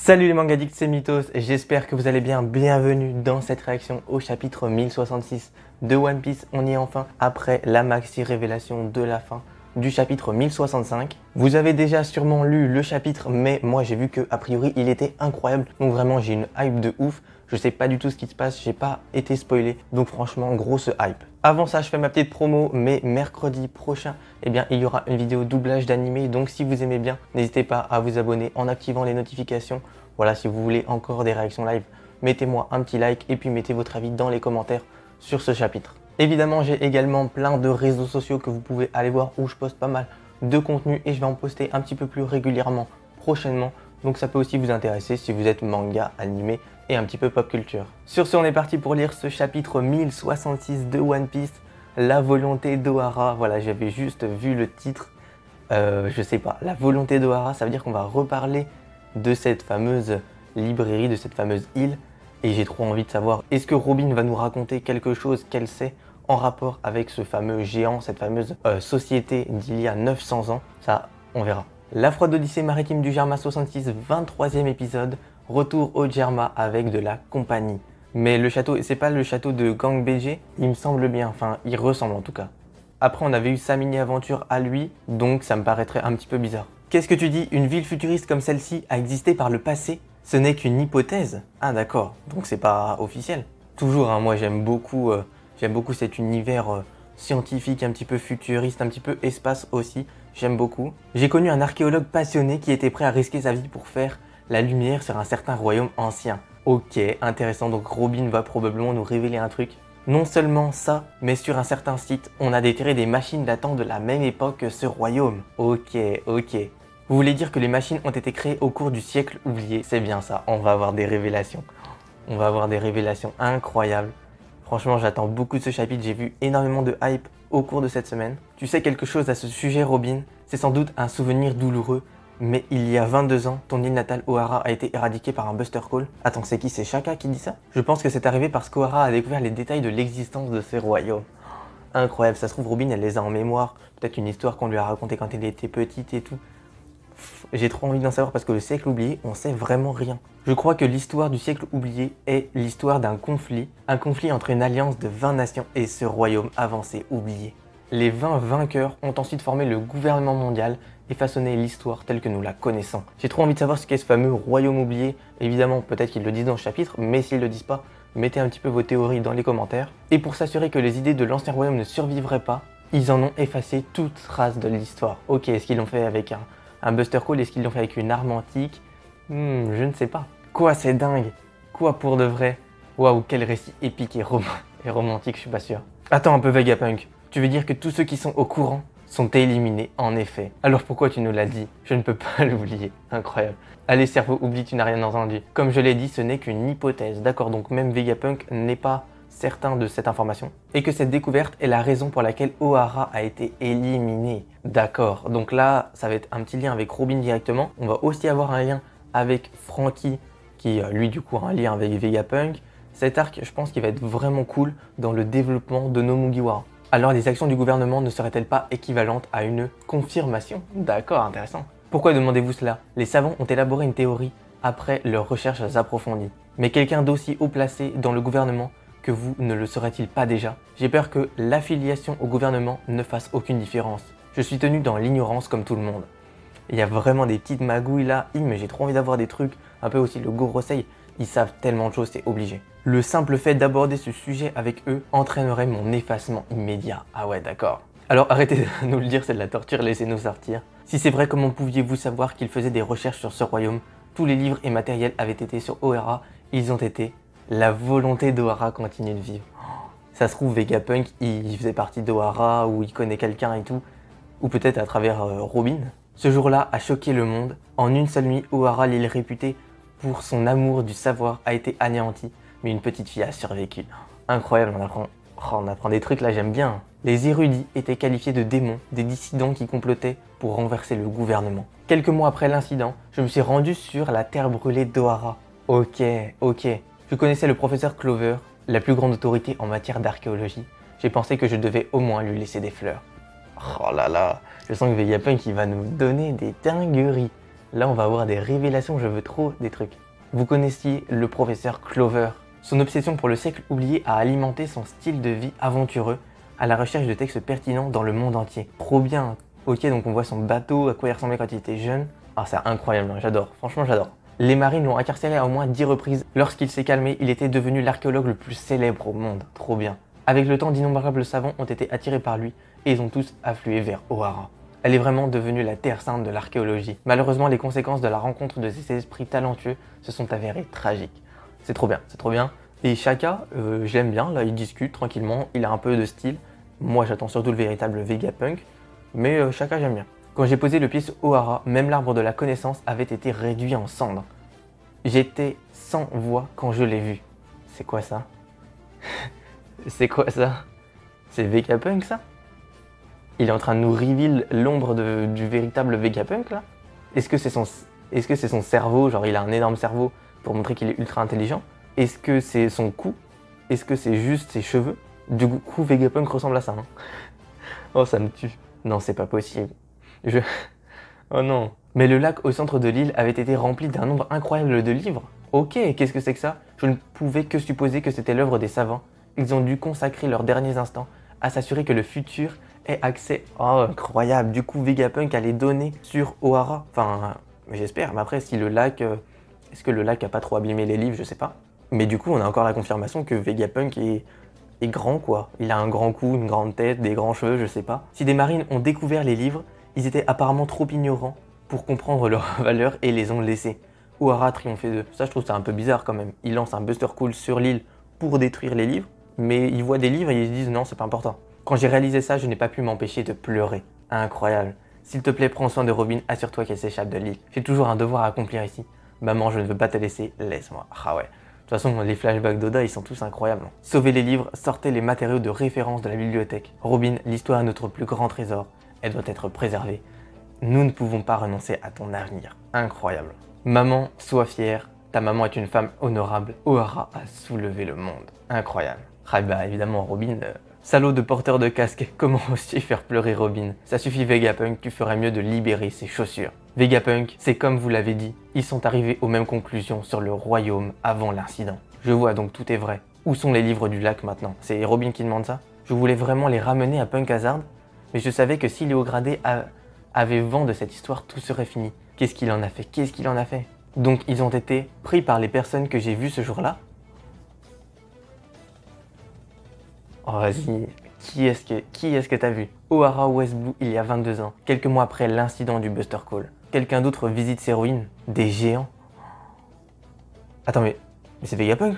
Salut les mangadicts, c'est Mythos et j'espère que vous allez bien. Bienvenue dans cette réaction au chapitre 1066 de One Piece. On y est enfin après la maxi révélation de la fin du chapitre 1065. Vous avez déjà sûrement lu le chapitre, mais moi j'ai vu que a priori il était incroyable. Donc vraiment j'ai une hype de ouf. Je sais pas du tout ce qui se passe, j'ai pas été spoilé. Donc franchement grosse hype. Avant ça, je fais ma petite promo, mais mercredi prochain, il y aura une vidéo doublage d'animé. Donc si vous aimez bien, n'hésitez pas à vous abonner en activant les notifications. Voilà, si vous voulez encore des réactions live, mettez-moi un petit like et puis mettez votre avis dans les commentaires sur ce chapitre. Évidemment, j'ai également plein de réseaux sociaux que vous pouvez aller voir où je poste pas mal de contenu et je vais en poster un petit peu plus régulièrement prochainement. Donc ça peut aussi vous intéresser si vous êtes manga, animé et un petit peu pop culture. Sur ce, on est parti pour lire ce chapitre 1066 de One Piece, La volonté d'Ohara. Voilà, j'avais juste vu le titre, je sais pas, La volonté d'Ohara, ça veut dire qu'on va reparler de cette fameuse librairie, de cette fameuse île. Et j'ai trop envie de savoir, est-ce que Robin va nous raconter quelque chose qu'elle sait en rapport avec ce fameux géant, cette fameuse société d'il y a 900 ans. Ça, on verra. La froide odyssée maritime du Germa 66, 23e épisode. Retour au Germa avec de la compagnie. Mais le château, c'est pas le château de Gang BG, il me semble bien, enfin il ressemble en tout cas. Après on avait eu sa mini-aventure à lui, donc ça me paraîtrait un petit peu bizarre. Qu'est-ce que tu dis? Une ville futuriste comme celle-ci a existé par le passé? Ce n'est qu'une hypothèse? Ah d'accord, donc c'est pas officiel. Toujours, hein, moi j'aime beaucoup cet univers scientifique, un petit peu futuriste, un petit peu espace aussi. J'aime beaucoup. J'ai connu un archéologue passionné qui était prêt à risquer sa vie pour faire la lumière sur un certain royaume ancien. Ok, intéressant, donc Robin va probablement nous révéler un truc. Non seulement ça, mais sur un certain site, on a déterré des machines datant de la même époque que ce royaume. Ok. Vous voulez dire que les machines ont été créées au cours du siècle oublié? C'est bien ça, on va avoir des révélations. On va avoir des révélations incroyables. Franchement, j'attends beaucoup de ce chapitre, j'ai vu énormément de hype au cours de cette semaine. Tu sais quelque chose à ce sujet, Robin? C'est sans doute un souvenir douloureux, mais il y a 22 ans, ton île natale Ohara a été éradiquée par un Buster Call. Attends, c'est qui? C'est Shaka qui dit ça? Je pense que c'est arrivé parce qu'Ohara a découvert les détails de l'existence de ces royaumes. Incroyable, ça se trouve Robin elle les a en mémoire. Peut-être une histoire qu'on lui a racontée quand elle était petite et tout. J'ai trop envie d'en savoir parce que le siècle oublié, on sait vraiment rien. Je crois que l'histoire du siècle oublié est l'histoire d'un conflit. Un conflit entre une alliance de 20 nations et ce royaume avancé oublié. Les 20 vainqueurs ont ensuite formé le gouvernement mondial et façonné l'histoire telle que nous la connaissons. J'ai trop envie de savoir ce qu'est ce fameux royaume oublié. Évidemment, peut-être qu'ils le disent dans le chapitre, mais s'ils le disent pas, mettez un petit peu vos théories dans les commentaires. Et pour s'assurer que les idées de l'ancien royaume ne survivraient pas, ils en ont effacé toute trace de l'histoire. Ok, est-ce qu'ils l'ont fait avec un Buster Call? Est-ce qu'ils l'ont fait avec une arme antique? Je ne sais pas. Quoi, c'est dingue? Quoi pour de vrai? Waouh, quel récit épique et romantique, je suis pas sûr. Attends un peu Vegapunk, tu veux dire que tous ceux qui sont au courant sont éliminés en effet? Alors pourquoi tu nous l'as dit? Je ne peux pas l'oublier. Incroyable. Allez cerveau, oublie, tu n'as rien entendu. Comme je l'ai dit, ce n'est qu'une hypothèse. D'accord, donc même Vegapunk n'est pas certain de cette information et que cette découverte est la raison pour laquelle Ohara a été éliminé. D'accord, donc là ça va être un petit lien avec Robin directement. On va aussi avoir un lien avec Franky qui lui du coup a un lien avec Vegapunk. Cet arc, je pense qu'il va être vraiment cool dans le développement de nos Mugiwara. Alors les actions du gouvernement ne seraient-elles pas équivalentes à une confirmation? D'accord, intéressant. Pourquoi demandez-vous cela? Les savants ont élaboré une théorie après leurs recherches approfondies. Mais quelqu'un d'aussi haut placé dans le gouvernement que vous ne le serait-il pas déjà? J'ai peur que l'affiliation au gouvernement ne fasse aucune différence. Je suis tenu dans l'ignorance comme tout le monde. Il y a vraiment des petites magouilles là, mais j'ai trop envie d'avoir des trucs, un peu aussi le Gorosei, ils savent tellement de choses, c'est obligé. Le simple fait d'aborder ce sujet avec eux entraînerait mon effacement immédiat. Ah ouais, d'accord. Alors arrêtez de nous le dire, c'est de la torture, laissez-nous sortir. Si c'est vrai, comment pouviez-vous savoir qu'ils faisaient des recherches sur ce royaume? Tous les livres et matériels avaient été sur Ohara, ils ont été. La volonté d'Ohara continue de vivre. Ça se trouve, Vegapunk, il faisait partie d'Ohara ou il connaît quelqu'un et tout. Ou peut-être à travers Robin. Ce jour-là a choqué le monde. En une seule nuit, Ohara, l'île réputée pour son amour du savoir, a été anéantie. Mais une petite fille a survécu. Incroyable, on apprend des trucs là, j'aime bien. Les érudits étaient qualifiés de démons, des dissidents qui complotaient pour renverser le gouvernement. Quelques mois après l'incident, je me suis rendu sur la terre brûlée d'Ohara. Ok. Je connaissais le professeur Clover, la plus grande autorité en matière d'archéologie. J'ai pensé que je devais au moins lui laisser des fleurs. Oh là là, je sens que Vegapunk il va nous donner des dingueries. Là, on va avoir des révélations, je veux trop des trucs. Vous connaissiez le professeur Clover. Son obsession pour le siècle oublié a alimenté son style de vie aventureux à la recherche de textes pertinents dans le monde entier. Trop bien. Ok, donc on voit son bateau, à quoi il ressemblait quand il était jeune. Ah, c'est incroyable, hein, j'adore. Franchement, j'adore. Les marines l'ont incarcéré à au moins 10 reprises. Lorsqu'il s'est calmé, il était devenu l'archéologue le plus célèbre au monde. Trop bien. Avec le temps, d'innombrables savants ont été attirés par lui et ils ont tous afflué vers O'Hara. Elle est vraiment devenue la terre sainte de l'archéologie. Malheureusement, les conséquences de la rencontre de ces esprits talentueux se sont avérées tragiques. C'est trop bien, c'est trop bien. Et Shaka, j'aime bien, là il discute tranquillement, il a un peu de style. Moi j'attends surtout le véritable Vegapunk, mais Shaka j'aime bien. Quand j'ai posé le pied sur O'Hara, même l'arbre de la connaissance avait été réduit en cendres. J'étais sans voix quand je l'ai vu. C'est quoi ça? C'est quoi ça? C'est Vegapunk ça? Il est en train de nous reveal l'ombre du véritable Vegapunk là? Est-ce que c'est son cerveau, genre il a un énorme cerveau pour montrer qu'il est ultra intelligent? Est-ce que c'est son cou? Est-ce que c'est juste ses cheveux? Du coup Vegapunk ressemble à ça. Hein. Oh ça me tue. Non c'est pas possible. Oh non. Mais le lac au centre de l'île avait été rempli d'un nombre incroyable de livres. Ok, qu'est-ce que c'est que ça? Je ne pouvais que supposer que c'était l'œuvre des savants. Ils ont dû consacrer leurs derniers instants à s'assurer que le futur ait accès. Oh, incroyable. Du coup, Vegapunk a les données sur O'Hara. Enfin, j'espère. Mais après, si le lac... est-ce que le lac a pas trop abîmé les livres? Je sais pas. Mais du coup, on a encore la confirmation que Vegapunk est grand, quoi. Il a un grand cou, une grande tête, des grands cheveux, je sais pas. Si des marines ont découvert les livres, ils étaient apparemment trop ignorants pour comprendre leur valeur et les ont laissés. O'Hara a triomphé d'eux. Ça, je trouve ça un peu bizarre quand même. Ils lancent un Buster Call sur l'île pour détruire les livres, mais ils voient des livres et ils se disent non, c'est pas important. Quand j'ai réalisé ça, je n'ai pas pu m'empêcher de pleurer. Incroyable. S'il te plaît, prends soin de Robin, assure-toi qu'elle s'échappe de l'île. J'ai toujours un devoir à accomplir ici. Maman, je ne veux pas te laisser, laisse-moi. Ah ouais. De toute façon, les flashbacks d'Oda, ils sont tous incroyables. Sauvez les livres, sortez les matériaux de référence de la bibliothèque. Robin, l'histoire est notre plus grand trésor. Elle doit être préservée. Nous ne pouvons pas renoncer à ton avenir. Incroyable. Maman, sois fière. Ta maman est une femme honorable. O'Hara a soulevé le monde. Incroyable. Ah bah évidemment, Robin... Salaud de porteur de casque, comment oses-tu faire pleurer Robin? Ça suffit Vegapunk, tu ferais mieux de libérer ses chaussures. Vegapunk, c'est comme vous l'avez dit, ils sont arrivés aux mêmes conclusions sur le royaume avant l'incident. Je vois donc tout est vrai. Où sont les livres du lac maintenant? C'est Robin qui demande ça? Je voulais vraiment les ramener à Punk Hazard, mais je savais que si Léo Gradé avait vent de cette histoire, tout serait fini. Qu'est-ce qu'il en a fait? Qu'est-ce qu'il en a fait? Donc ils ont été pris par les personnes que j'ai vues ce jour-là? Oh vas-y, qui est-ce que t'as vu? O'Hara West Blue il y a 22 ans, quelques mois après l'incident du Buster Call. Quelqu'un d'autre visite ses ruines? Des géants? Attends mais c'est Vegapunk?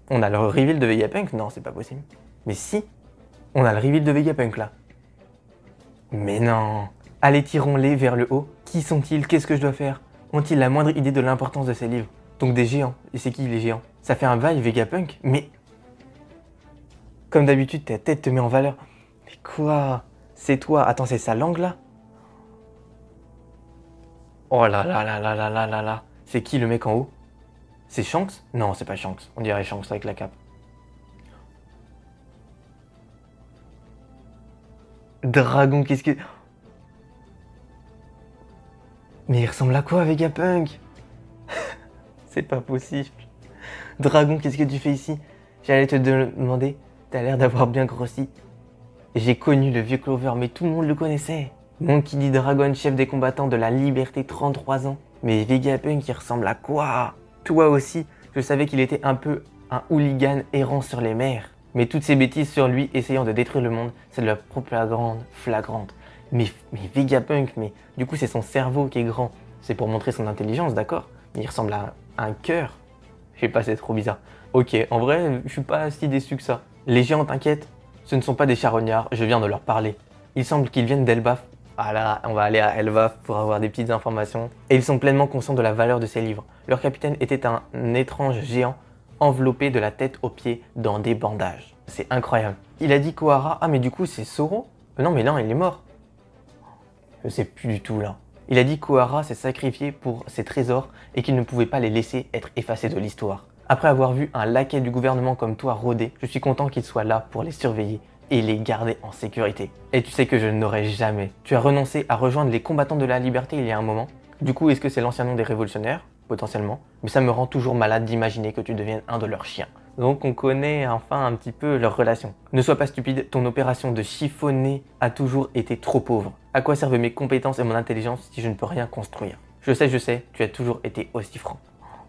On a le reveal de Vegapunk? Non, c'est pas possible. Mais si, on a le reveal de Vegapunk là. Mais non. Allez, tirons-les vers le haut. Qui sont-ils? Qu'est-ce que je dois faire? Ont-ils la moindre idée de l'importance de ces livres? Donc des géants. Et c'est qui les géants? Ça fait un bail Vegapunk, mais... Comme d'habitude, ta tête te met en valeur. Mais quoi? C'est toi? Attends, c'est sa langue là? Oh là là là là là là là là. C'est qui le mec en haut? C'est Shanks? Non, c'est pas Shanks. On dirait Shanks avec la cape. Dragon, qu'est-ce que... Mais il ressemble à quoi Vegapunk? C'est pas possible. Dragon, qu'est-ce que tu fais ici? J'allais te demander, t'as l'air d'avoir bien grossi. J'ai connu le vieux Clover, mais tout le monde le connaissait. Monkey D. Dragon, chef des combattants de la liberté, 33 ans. Mais Vegapunk, il ressemble à quoi? Toi aussi, je savais qu'il était un peu un hooligan errant sur les mers. Mais toutes ces bêtises sur lui, essayant de détruire le monde, c'est de la propagande flagrante. Mais Vegapunk, mais du coup c'est son cerveau qui est grand. C'est pour montrer son intelligence, d'accord? Il ressemble à un cœur. Je sais pas, c'est trop bizarre. Ok, en vrai, je suis pas si déçu que ça. Les géants, t'inquiète, ce ne sont pas des charognards, je viens de leur parler. Il semble qu'ils viennent d'Elbaf. Ah là, on va aller à Elbaf pour avoir des petites informations. Et ils sont pleinement conscients de la valeur de ces livres. Leur capitaine était un étrange géant enveloppé de la tête aux pieds dans des bandages. C'est incroyable. Il a dit qu'Ohara... Ah mais du coup c'est Zoro? Non mais non, il est mort. Je sais plus du tout là. Il a dit qu'Ohara s'est sacrifié pour ses trésors et qu'il ne pouvait pas les laisser être effacés de l'histoire. Après avoir vu un laquais du gouvernement comme toi rôder, je suis content qu'il soit là pour les surveiller et les garder en sécurité. Et tu sais que je n'aurais jamais. Tu as renoncé à rejoindre les combattants de la liberté il y a un moment. Du coup, est-ce que c'est l'ancien nom des révolutionnaires? Potentiellement. Mais ça me rend toujours malade d'imaginer que tu deviennes un de leurs chiens. Donc on connaît enfin un petit peu leur relation. Ne sois pas stupide, ton opération de chiffonner a toujours été trop pauvre. À quoi servent mes compétences et mon intelligence si je ne peux rien construire? Je sais, tu as toujours été aussi franc.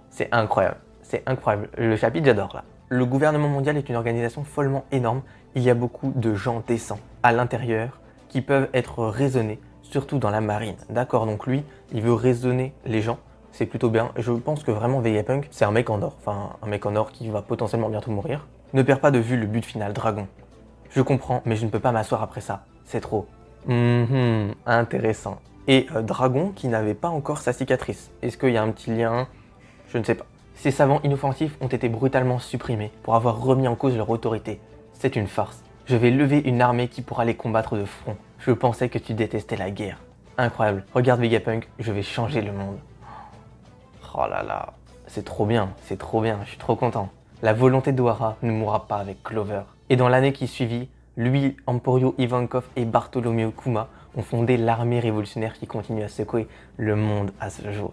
C'est incroyable, c'est incroyable. Le chapitre, j'adore là. Le gouvernement mondial est une organisation follement énorme. Il y a beaucoup de gens décents à l'intérieur qui peuvent être raisonnés, surtout dans la marine. D'accord, donc lui, il veut raisonner les gens. C'est plutôt bien. Je pense que vraiment Vegapunk, c'est un mec en or. Enfin, un mec en or qui va potentiellement bientôt mourir. Ne perds pas de vue le but final, Dragon. Je comprends, mais je ne peux pas m'asseoir après ça. C'est trop. Intéressant. Et Dragon qui n'avait pas encore sa cicatrice. Est-ce qu'il y a un petit lien? Je ne sais pas. Ces savants inoffensifs ont été brutalement supprimés pour avoir remis en cause leur autorité. C'est une farce. Je vais lever une armée qui pourra les combattre de front. Je pensais que tu détestais la guerre. Incroyable. Regarde Vegapunk, je vais changer le monde. Oh là là, c'est trop bien, je suis trop content. La volonté d'Ohara ne mourra pas avec Clover. Et dans l'année qui suivit, lui, Emporio Ivankov et Bartholomew Kuma ont fondé l'armée révolutionnaire qui continue à secouer le monde à ce jour.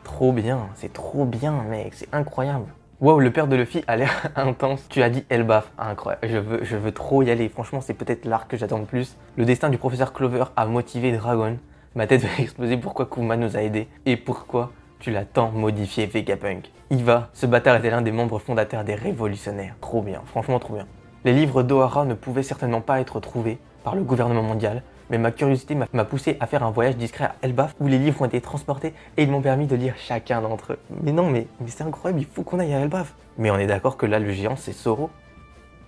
Trop bien, c'est trop bien mec, c'est incroyable. Wow, le père de Luffy a l'air intense. Tu as dit Elbaf, incroyable, je veux trop y aller. Franchement, c'est peut-être l'arc que j'attends le plus. Le destin du professeur Clover a motivé Dragon. Ma tête va exploser, pourquoi Kuma nous a aidés et pourquoi tu l'as tant modifié Vegapunk. Iva, ce bâtard était l'un des membres fondateurs des révolutionnaires. Trop bien, franchement trop bien. Les livres d'Ohara ne pouvaient certainement pas être trouvés par le gouvernement mondial, mais ma curiosité m'a poussé à faire un voyage discret à Elbaf où les livres ont été transportés et ils m'ont permis de lire chacun d'entre eux. Mais non, mais c'est incroyable, il faut qu'on aille à Elbaf. Mais on est d'accord que là, le géant, c'est Zoro.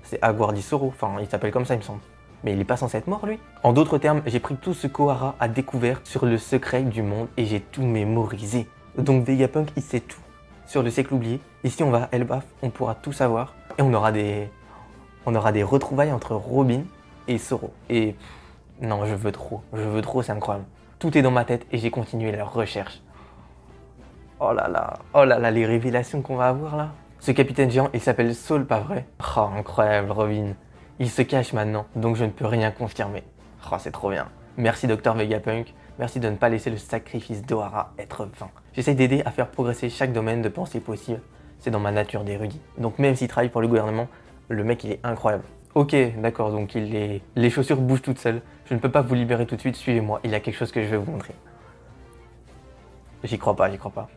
C'est Aguardi Zoro, enfin il s'appelle comme ça il me semble. Mais il est pas censé être mort lui. En d'autres termes, j'ai pris tout ce qu'Ohara a découvert sur le secret du monde et j'ai tout mémorisé. Donc Vegapunk, il sait tout sur le siècle oublié. Ici, on va à Elbaf, on pourra tout savoir. Et on aura des retrouvailles entre Robin et Zoro. Et non, je veux trop, c'est incroyable. Tout est dans ma tête et j'ai continué la recherche. Oh là là, les révélations qu'on va avoir là. Ce capitaine géant, il s'appelle Saul, pas vrai? Oh, incroyable, Robin. Il se cache maintenant, donc je ne peux rien confirmer. Oh, c'est trop bien. Merci Dr Vegapunk. Merci de ne pas laisser le sacrifice d'Ohara être vain. J'essaie d'aider à faire progresser chaque domaine de pensée possible. C'est dans ma nature d'érudit. Donc même s'il travaille pour le gouvernement, le mec il est incroyable. Ok, d'accord, donc les chaussures bougent toutes seules. Je ne peux pas vous libérer tout de suite, suivez-moi. Il y a quelque chose que je vais vous montrer. J'y crois pas.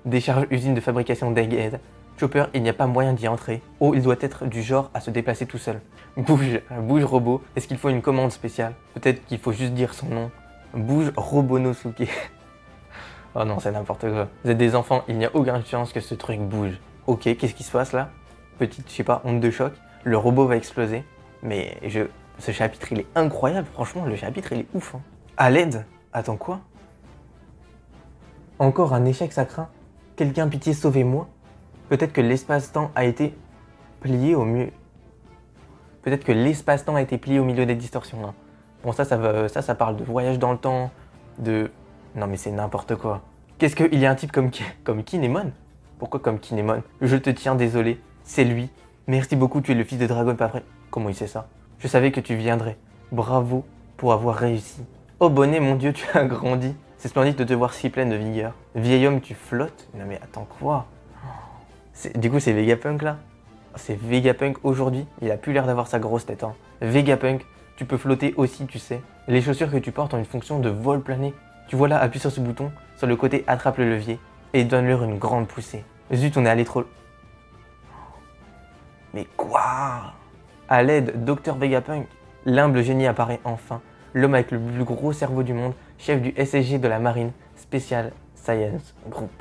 Décharge usine de fabrication d'Egghead. Chopper, il n'y a pas moyen d'y entrer. Oh, il doit être du genre à se déplacer tout seul. Bouge robot. Est-ce qu'il faut une commande spéciale? Peut-être qu'il faut juste dire son nom. Bouge Robonosuke. Oh non, c'est n'importe quoi. Vous êtes des enfants, il n'y a aucune chance que ce truc bouge. Ok, qu'est-ce qui se passe là? Petite, je sais pas, onde de choc. Le robot va exploser. Mais ce chapitre, il est incroyable. Franchement, le chapitre, il est ouf. Hein. À l'aide? Attends, quoi? Encore un échec, ça craint. Quelqu'un, pitié, sauvez-moi. Peut-être que l'espace-temps a été plié au mieux. Peut-être que l'espace-temps a été plié au milieu des distorsions. Hein. Bon, ça parle de voyage dans le temps, de... Non mais c'est n'importe quoi. Qu'est-ce qu'il y a un type comme Kinemon? Pourquoi comme Kinemon? Je te tiens, désolé. C'est lui. Merci beaucoup, tu es le fils de Dragon, pas vrai? Comment il sait ça? Je savais que tu viendrais. Bravo pour avoir réussi. Oh bonnet, mon dieu, tu as grandi. C'est splendide de te voir si pleine de vigueur. Vieil homme, tu flottes? Non mais attends, quoi? Du coup, c'est Vegapunk là? C'est Vegapunk aujourd'hui. Il a plus l'air d'avoir sa grosse tête. Hein. Vegapunk, tu peux flotter aussi, tu sais. Les chaussures que tu portes ont une fonction de vol plané. Tu vois là, appuie sur ce bouton, sur le côté attrape le levier et donne-leur une grande poussée. Zut, on est allé trop... Mais quoi? À l'aide, Dr Vegapunk, l'humble génie apparaît enfin. L'homme avec le plus gros cerveau du monde, chef du SSG de la marine, Special Science Group.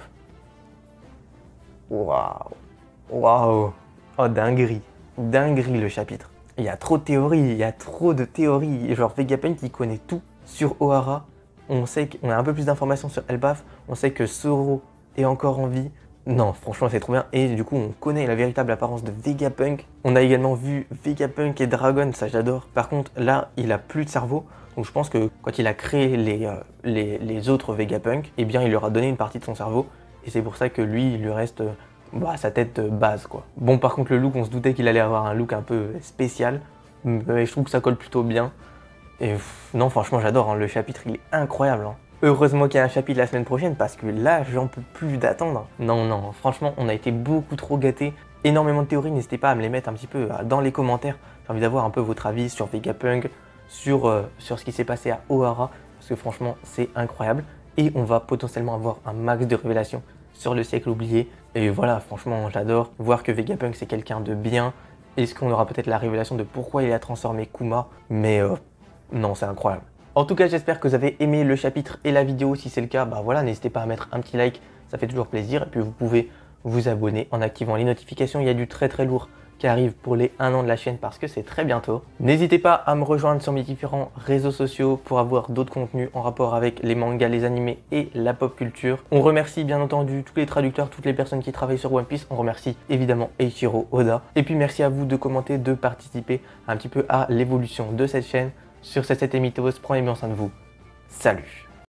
Waouh. Oh, dinguerie le chapitre. Il y a trop de théories, Genre Vegapunk qui connaît tout sur Ohara. On sait qu'on a un peu plus d'informations sur Elbaf. On sait que Zoro est encore en vie. Non, franchement, c'est trop bien. Et du coup, on connaît la véritable apparence de Vegapunk. On a également vu Vegapunk et Dragon, ça j'adore. Par contre, là, il a plus de cerveau. Donc je pense que quand il a créé les autres Vegapunk, eh bien, il leur a donné une partie de son cerveau. Et c'est pour ça que lui, il lui reste sa tête base, quoi. Bon, par contre, le look, on se doutait qu'il allait avoir un look un peu spécial. Mais je trouve que ça colle plutôt bien. Et non, franchement, j'adore, hein. Le chapitre, il est incroyable, hein. Heureusement qu'il y a un chapitre la semaine prochaine parce que là, j'en peux plus d'attendre. Non, non, franchement, on a été beaucoup trop gâtés. Énormément de théories, n'hésitez pas à me les mettre un petit peu dans les commentaires. J'ai envie d'avoir un peu votre avis sur Vegapunk, sur ce qui s'est passé à Ohara, parce que franchement, c'est incroyable. Et on va potentiellement avoir un max de révélations sur le siècle oublié. Et voilà, franchement, j'adore voir que Vegapunk, c'est quelqu'un de bien. Est-ce qu'on aura peut-être la révélation de pourquoi il a transformé Kuma? Mais non, c'est incroyable. En tout cas, j'espère que vous avez aimé le chapitre et la vidéo. Si c'est le cas, bah voilà, n'hésitez pas à mettre un petit like, ça fait toujours plaisir. Et puis vous pouvez vous abonner en activant les notifications. Il y a du très lourd qui arrive pour les 1 an de la chaîne parce que c'est très bientôt. N'hésitez pas à me rejoindre sur mes différents réseaux sociaux pour avoir d'autres contenus en rapport avec les mangas, les animés et la pop culture. On remercie bien entendu tous les traducteurs, toutes les personnes qui travaillent sur One Piece. On remercie évidemment Eiichiro Oda. Et puis merci à vous de commenter, de participer un petit peu à l'évolution de cette chaîne. Sur cette 7 Mythos, prenez bien soin de vous. Salut!